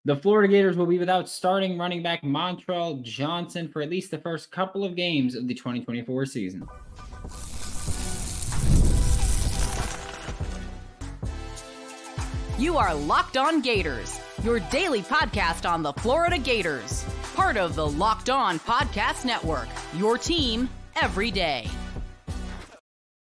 The Florida Gators will be without starting running back Montrell Johnson for at least the first couple of games of the 2024 season. You are Locked On Gators, your daily podcast on the Florida Gators. Part of the Locked On Podcast Network, your team every day.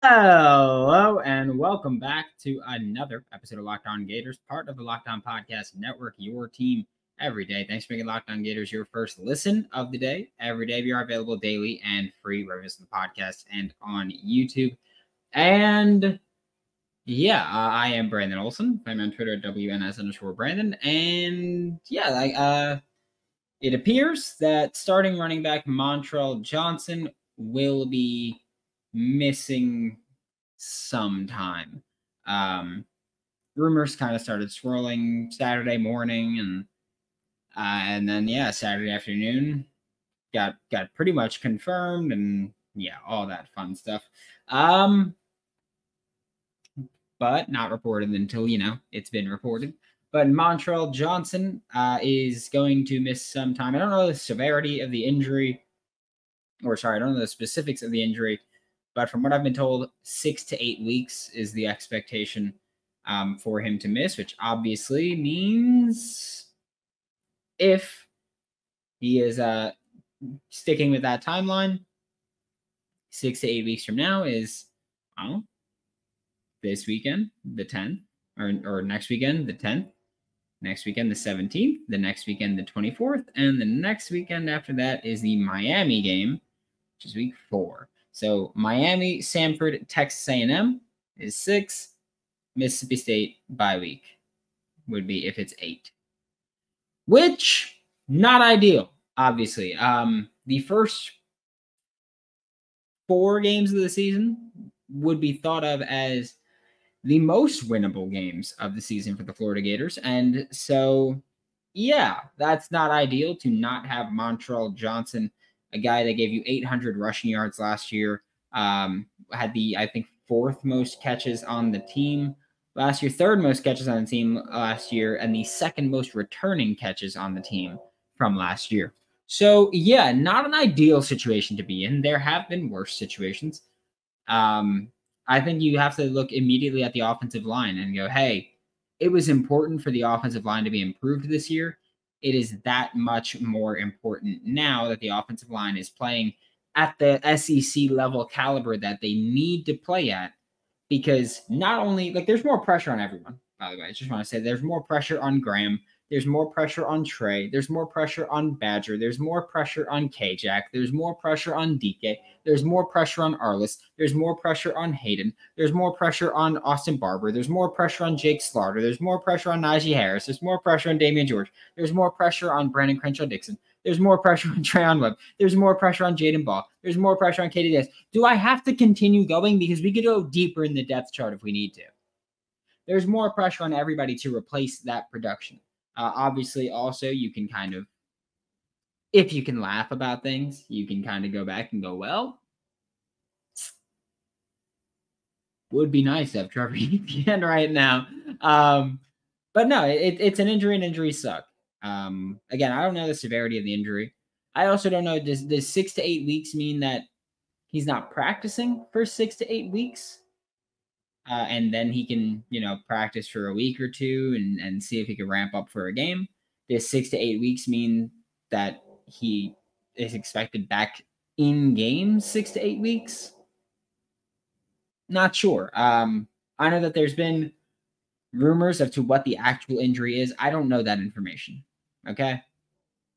Hello, and welcome back to another episode of Locked On Gators, part of the Locked On Podcast Network, your team every day. Thanks for making Locked On Gators your first listen of the day. Every day we are available daily and free wherever you listen to the podcast and on YouTube. And yeah, I am Brandon Olsen. I'm on Twitter at WNS_Brandon. And yeah, it appears that starting running back Montrell Johnson will be missing some time. Rumors kind of started swirling Saturday morning, and then Saturday afternoon got pretty much confirmed, and all that fun stuff. But not reported until it's been reported. But Montrell Johnson is going to miss some time. I don't know the severity of the injury, I don't know the specifics of the injury. But from what I've been told, 6 to 8 weeks is the expectation for him to miss, which obviously means if he is sticking with that timeline, 6 to 8 weeks from now is, this weekend, the 10th, or next weekend, the 10th, next weekend, the 17th, the next weekend, the 24th, and the next weekend after that is the Miami game, which is week 4. So Miami, Samford, Texas A&M is 6. Mississippi State bye week would be if it's 8. Which, not ideal, obviously. The first 4 games of the season would be thought of as the most winnable games of the season for the Florida Gators. And so, that's not ideal to not have Montrell Johnson, a guy that gave you 800 rushing yards last year, had the, 4th most catches on the team last year, 3rd most catches on the team last year, and the 2nd most returning catches on the team from last year. So, not an ideal situation to be in. There have been worse situations. I think you have to look immediately at the offensive line and go, hey, it was important for the offensive line to be improved this year. It is that much more important now that the offensive line is playing at the SEC level caliber that they need to play at, because not only, there's more pressure on everyone, by the way. I just want to say there's more pressure on Graham. There's more pressure on Trey. There's more pressure on Badger. There's more pressure on K-Jack. There's more pressure on DK. There's more pressure on Arliss. There's more pressure on Hayden. There's more pressure on Austin Barber. There's more pressure on Jake Slaughter. There's more pressure on Najee Harris. There's more pressure on Damian George. There's more pressure on Brandon Crenshaw-Dixon. There's more pressure on Treyaun Webb. There's more pressure on Jadan Baugh. There's more pressure on Katie Diaz. Do I have to continue going? Because we could go deeper in the depth chart if we need to. There's more pressure on everybody to replace that production. Obviously, also, you can kind of, if you can laugh about things, you can kind of go back and go, well, would be nice to have Trevor Etienne right now. But no, it's an injury, and injuries suck. Again, I don't know the severity of the injury. I also don't know, does 6 to 8 weeks mean that he's not practicing for 6 to 8 weeks? And then he can, practice for a week or two and see if he can ramp up for a game. Does 6 to 8 weeks mean that he is expected back in game 6 to 8 weeks? Not sure. I know that there's been rumors as to what the actual injury is. I don't know that information. Okay.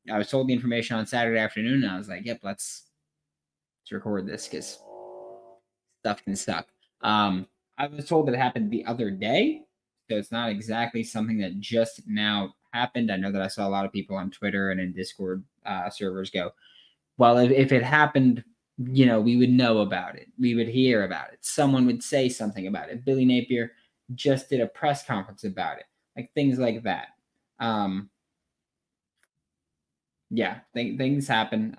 I was told the information on Saturday afternoon, and I was like, yep, let's record this because stuff can suck. I was told that it happened the other day, so it's not exactly something that just now happened. I know that I saw a lot of people on Twitter and in Discord servers go, well, if it happened, we would know about it. We would hear about it. Someone would say something about it. Billy Napier just did a press conference about it, things like that. Things happen,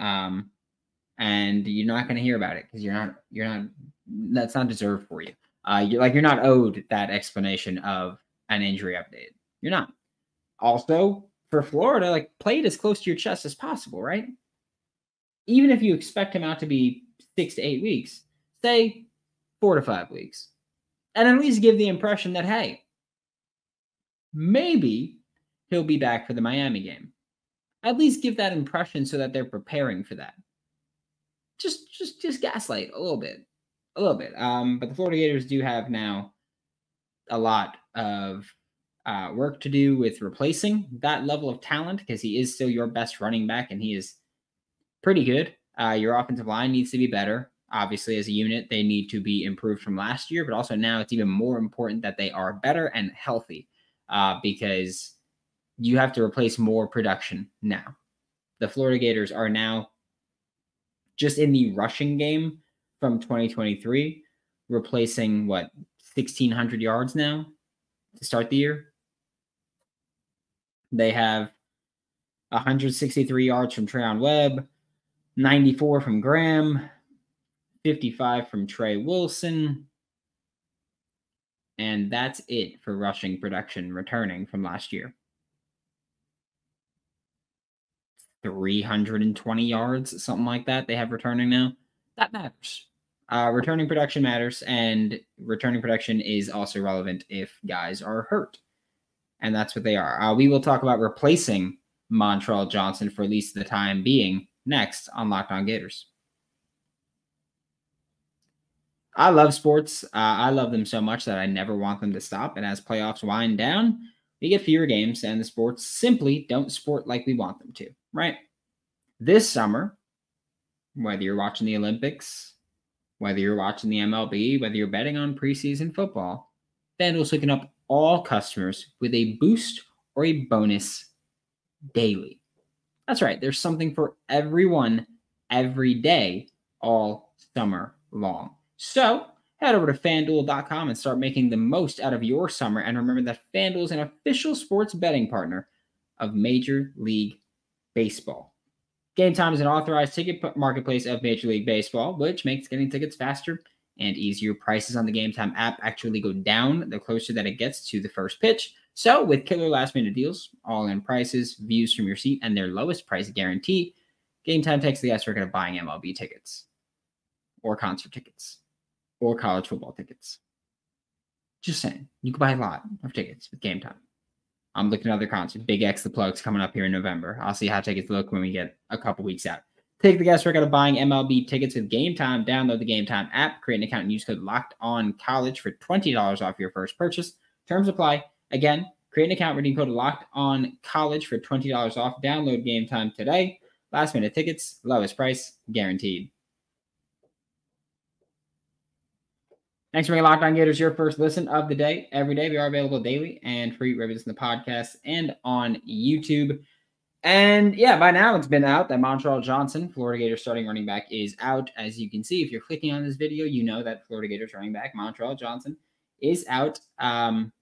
and you're not going to hear about it because you're not. That's not deserved for you. You're not owed that explanation of an injury update. You're not. Also, for Florida, like, play it as close to your chest as possible, right? Even if you expect him out to be 6 to 8 weeks, say 4 to 5 weeks. And at least give the impression that, hey, maybe he'll be back for the Miami game. At least give that impression so that they're preparing for that. Just gaslight a little bit. But the Florida Gators do have now a lot of work to do with replacing that level of talent, because he is still your best running back and he is pretty good. Your offensive line needs to be better. Obviously, as a unit, they need to be improved from last year, but also now it's even more important that they are better and healthy, because you have to replace more production now. The Florida Gators are now just in the rushing game from 2023, replacing 1,600 yards now to start the year. They have 163 yards from Treyaun Webb, 94 from Graham, 55 from Trey Wilson, and that's it for rushing production returning from last year. 320 yards, something like that, they have returning now. That matters. Returning production matters, and returning production is also relevant if guys are hurt. And that's what they are. We will talk about replacing Montrell Johnson for at least the time being next on Locked On Gators. I love sports. I love them so much that I never want them to stop. And as playoffs wind down, we get fewer games, and the sports simply don't sport like we want them to, right? This summer, whether you're watching the Olympics, whether you're watching the MLB, whether you're betting on preseason football, FanDuel's hooking up all customers with a boost or a bonus daily. That's right. There's something for everyone every day all summer long. So head over to FanDuel.com and start making the most out of your summer. And remember that FanDuel is an official sports betting partner of Major League Baseball. Game Time is an authorized ticket marketplace of Major League Baseball, which makes getting tickets faster and easier. Prices on the Game Time app actually go down the closer that it gets to the first pitch. So with killer last-minute deals, all-in prices, views from your seat, and their lowest price guarantee, Game Time takes the guesswork out of buying MLB tickets or concert tickets or college football tickets. Just saying, you can buy a lot of tickets with Game Time. I'm looking at other concerts. Big X The Plug's coming up here in November. I'll see how tickets look when we get a couple weeks out. Take the guesswork out of buying MLB tickets with Game Time. Download the Game Time app, create an account, and use code LOCKEDONCollege for $20 off your first purchase. Terms apply. Again, create an account, redeem code LOCKEDONCollege for $20 off. Download Game Time today. Last minute tickets, lowest price, guaranteed. Thanks for making Locked On Gators your first listen of the day. Every day we are available daily and free reviews in the podcast and on YouTube. And yeah, by now it's been out that Montrell Johnson, Florida Gators starting running back, is out. As you can see, if you're clicking on this video, you know that Florida Gators running back Montrell Johnson is out. And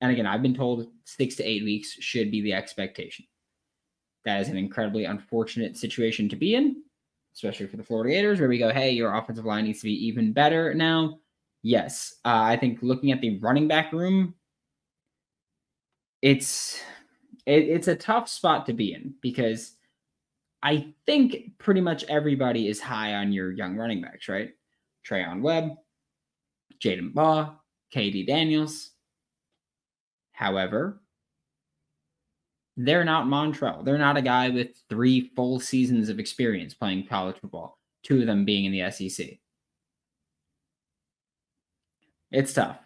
again, I've been told 6 to 8 weeks should be the expectation. That is an incredibly unfortunate situation to be in, especially for the Florida Gators, where we go, hey, your offensive line needs to be even better now. Yes, I think looking at the running back room, it's a tough spot to be in, because I think pretty much everybody is high on your young running backs, right? Treyaun Webb, Jadan Baugh, KD Daniels. However, they're not Montrell. They're not a guy with 3 full seasons of experience playing college football, 2 of them being in the SEC. It's tough.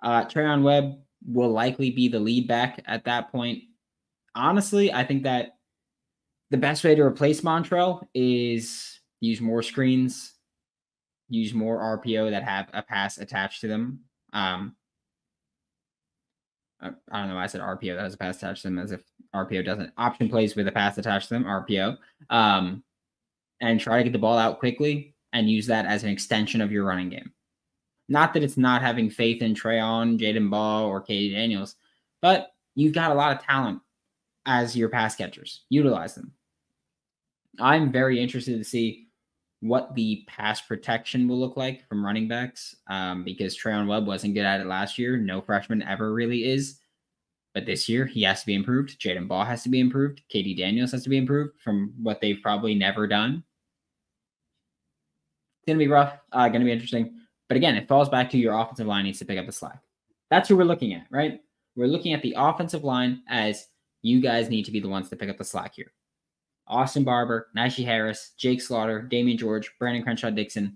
Treyaun Webb will likely be the lead back at that point. Honestly, I think that the best way to replace Montrell is use more screens, use more RPO that have a pass attached to them. I don't know why I said RPO that has a pass attached to them, as if RPO doesn't. Option plays with a pass attached to them, RPO. And try to get the ball out quickly and use that as an extension of your running game. Not that it's not having faith in Treyaun, Jadan Baugh, or KD Daniels, but you've got a lot of talent as your pass catchers. Utilize them. I'm very interested to see what the pass protection will look like from running backs, because Treyaun Webb wasn't good at it last year. No freshman ever really is. But this year, he has to be improved. Jadan Baugh has to be improved. KD Daniels has to be improved from what they've probably never done. It's going to be rough. Going to be interesting. But again, it falls back to your offensive line needs to pick up the slack. That's who we're looking at, right? We're looking at the offensive line as you guys need to be the ones to pick up the slack here. Austin Barber, Najee Harris, Jake Slaughter, Damian George, Brandon Crenshaw-Dixon,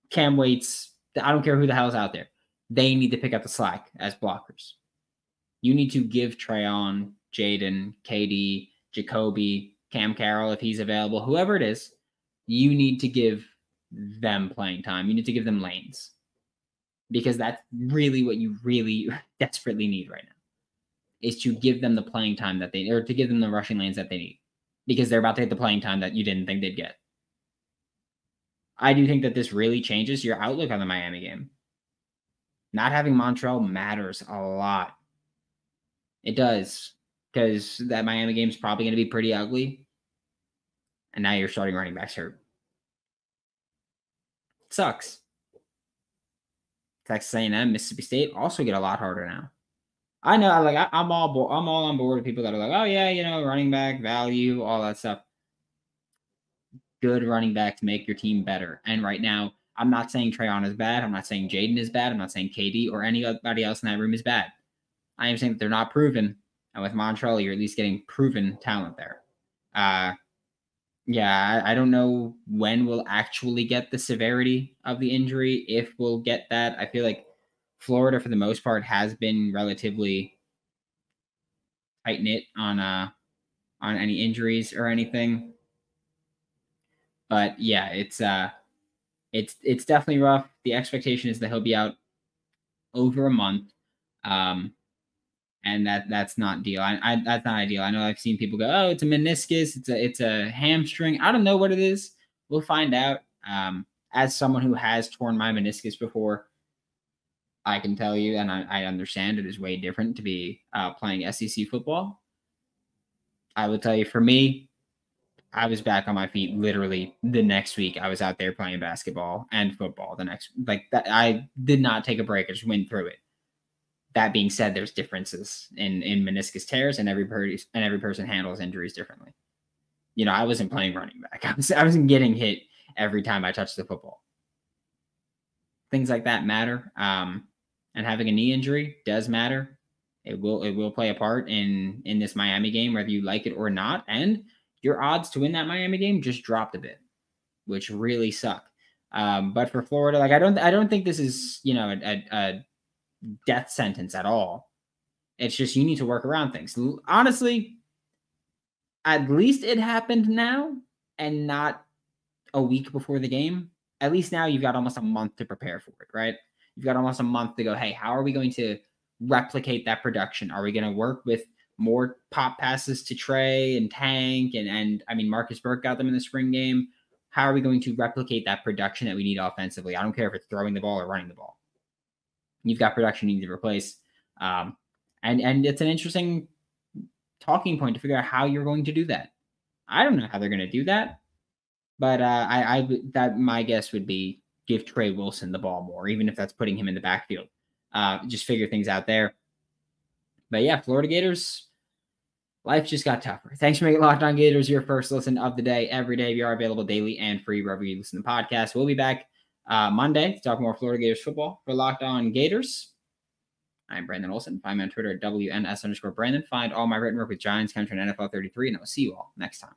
Cam Waits. I don't care who the hell's out there. They need to pick up the slack as blockers. You need to give Treyaun, Jadan, KD, Jacoby, Cam Carroll, if he's available, whoever it is, you need to give them playing time. You need to give them lanes. Because that's really what you really desperately need right now, is to give them the playing time that they, or to give them the rushing lanes that they need. Because they're about to hit the playing time that you didn't think they'd get. I do think that this really changes your outlook on the Miami game. Not having Montrell matters a lot. It does. Because that Miami game is probably going to be pretty ugly. And now your starting running backs hurt. It sucks. Texas A&M, Mississippi State also get a lot harder now. I know, I'm all on board with people that are like, oh yeah, running back value, all that stuff. Good running backs make your team better. And right now, I'm not saying Treyaun is bad. I'm not saying Jadan is bad. I'm not saying KD or anybody else in that room is bad. I am saying that they're not proven. And with Montrell, you're at least getting proven talent there. I don't know when we'll actually get the severity of the injury, if we'll get that. I feel like Florida, for the most part, has been relatively tight-knit on any injuries or anything. But yeah, it's definitely rough. The expectation is that he'll be out over a month, and that's not ideal. That's not ideal. I know I've seen people go, "Oh, it's a meniscus. It's a hamstring." I don't know what it is. We'll find out. As someone who has torn my meniscus before, I can tell you, and I understand it is way different to be playing SEC football. I will tell you, for me, I was back on my feet literally the next week. I was out there playing basketball and football the next, like that. I did not take a break. I just went through it. That being said, there's differences in meniscus tears, and every person handles injuries differently. I wasn't playing running back. I wasn't getting hit every time I touched the football. Things like that matter. And having a knee injury does matter. It will play a part in this Miami game, whether you like it or not. And your odds to win that Miami game just dropped a bit, which really suck. But for Florida, I don't think this is a death sentence at all. It's just you need to work around things. Honestly, at least it happened now and not a week before the game. At least now you've got almost a month to prepare for it, right? You've got almost a month to go, hey, how are we going to replicate that production? Are we going to work with more pop passes to Trey and Tank? And I mean, Marcus Burke got them in the spring game. How are we going to replicate that production that we need offensively? I don't care if it's throwing the ball or running the ball. You've got production you need to replace. And it's an interesting talking point to figure out how you're going to do that. I don't know how they're going to do that, but that my guess would be give Trey Wilson the ball more, even if that's putting him in the backfield. Just figure things out there. But yeah, Florida Gators, life just got tougher. Thanks for making Locked On Gators your first listen of the day every day. We are available daily and free wherever you listen to podcasts. We'll be back Monday to talk more Florida Gators football for Locked On Gators. I'm Brandon Olsen. Find me on Twitter at WNS_Brandon. Find all my written work with Giants, Country, and NFL 33, and I'll see you all next time.